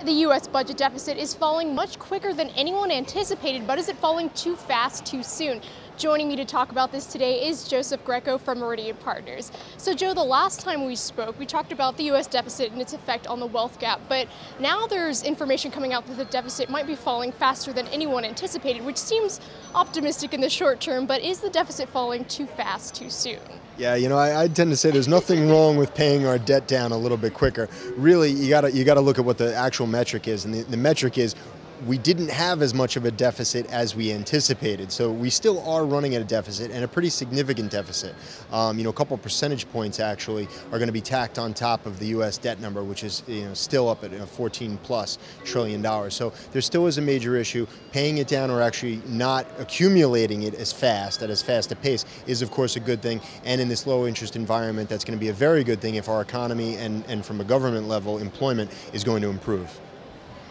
The U.S. budget deficit is falling much quicker than anyone anticipated, but is it falling too fast, too soon? Joining me to talk about this today is Joseph Greco from Meridian Partners. So Joe, the last time we spoke, we talked about the U.S. deficit and its effect on the wealth gap, but now there's information coming out that the deficit might be falling faster than anyone anticipated, which seems optimistic in the short term, but is the deficit falling too fast, too soon? Yeah, I tend to say there's nothing wrong with paying our debt down a little bit quicker. Really, you gotta look at what the actual metric is, and the metric is we didn't have as much of a deficit as we anticipated. So we still are running at a deficit, and a pretty significant deficit. A couple percentage points actually are going to be tacked on top of the U.S. debt number, which is still up at $14+ trillion. So there still is a major issue. Paying it down or actually not accumulating it as fast a pace is of course a good thing. And in this low interest environment, that's going to be a very good thing if our economy and from a government level, employment is going to improve.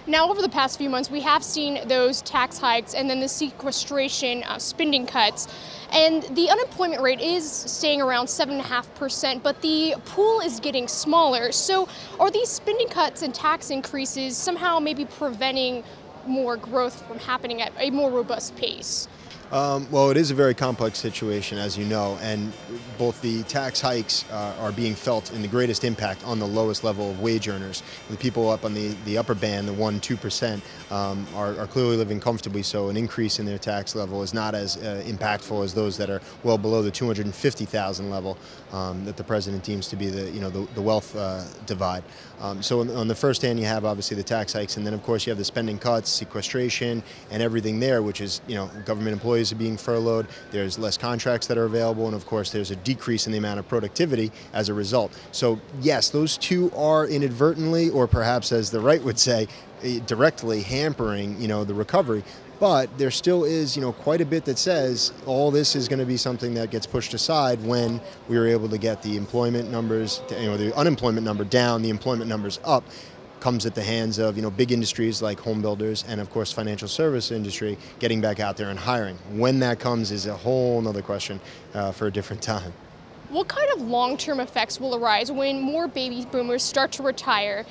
Now, over the past few months, we have seen those tax hikes and then the sequestration spending cuts. And the unemployment rate is staying around 7.5%, but the pool is getting smaller. So are these spending cuts and tax increases somehow maybe preventing more growth from happening at a more robust pace? Well, it is a very complex situation, as you know, and both the tax hikes are being felt in the greatest impact on the lowest level of wage earners. The people up on the upper band, the 1-2%, are clearly living comfortably, so an increase in their tax level is not as impactful as those that are well below the 250,000 level that the president deems to be the wealth divide. So on the first hand, you have obviously the tax hikes, and then of course you have the spending cuts, sequestration, and everything there, which is government employees are being furloughed, there's less contracts that are available, and of course there's a decrease in the amount of productivity as a result. So yes, those two are inadvertently, or perhaps as the right would say, directly hampering the recovery. But there still is quite a bit that says all this is going to be something that gets pushed aside when we are able to get the employment numbers, the unemployment number down, the employment numbers up. Comes at the hands of big industries like home builders and of course financial service industry getting back out there and hiring. When that comes is a whole other question for a different time. What kind of long-term effects will arise when more baby boomers start to retire,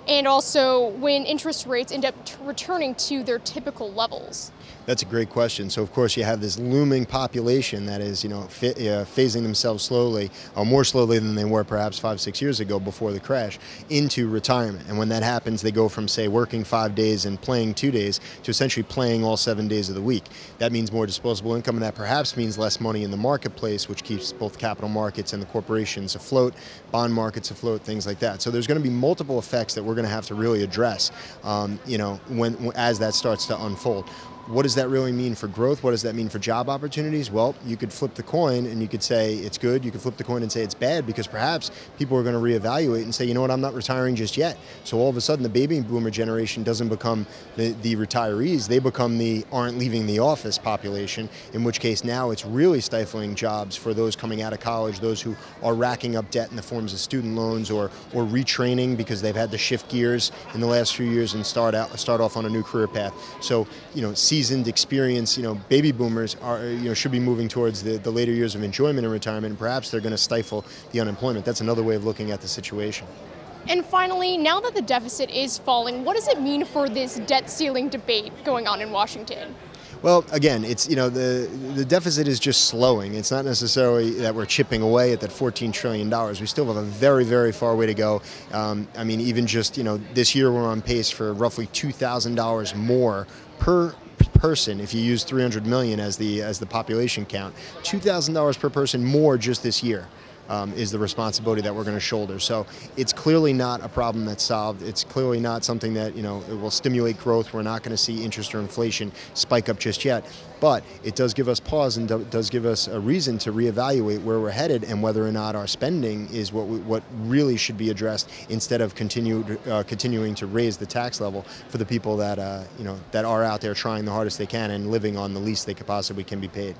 and also when interest rates end up returning to their typical levels? That's a great question. So of course you have this looming population that is phasing themselves slowly, or more slowly than they were perhaps 5-6 years ago before the crash, into retirement. And when that happens, they go from say working 5 days and playing 2 days to essentially playing all 7 days of the week. That means more disposable income, and that perhaps means less money in the marketplace, which keeps both capital markets and the corporations afloat, bond markets afloat, things like that. So there's going to be multiple effects that we're going to have to really address as that starts to unfold. What does that really mean for growth? What does that mean for job opportunities? Well, you could flip the coin and you could say it's good. You could flip the coin and say it's bad, because perhaps people are going to reevaluate and say, I'm not retiring just yet. So all of a sudden the baby boomer generation doesn't become the retirees. They become the aren't leaving the office population, in which case now it's really stifling jobs for those coming out of college, those who are racking up debt in the forms of student loans or retraining because they've had to shift gears in the last few years and start off on a new career path. So, seasoned, experienced, baby boomers should be moving towards the later years of enjoyment and retirement, and perhaps they're going to stifle the unemployment. That's another way of looking at the situation. And finally, now that the deficit is falling, what does it mean for this debt ceiling debate going on in Washington? Well, again, it's the deficit is just slowing. It's not necessarily that we're chipping away at that $14 trillion. We still have a very, very far way to go. Even just this year we're on pace for roughly $2,000 more per person. If you use 300 million as the population count, $2,000 per person more just this year. Is the responsibility that we're going to shoulder. So it's clearly not a problem that's solved. It's clearly not something that it will stimulate growth. We're not going to see interest or inflation spike up just yet. But it does give us pause and does give us a reason to reevaluate where we're headed and whether or not our spending is what really should be addressed, instead of continuing to raise the tax level for the people that that are out there trying the hardest they can and living on the least they could possibly can be paid.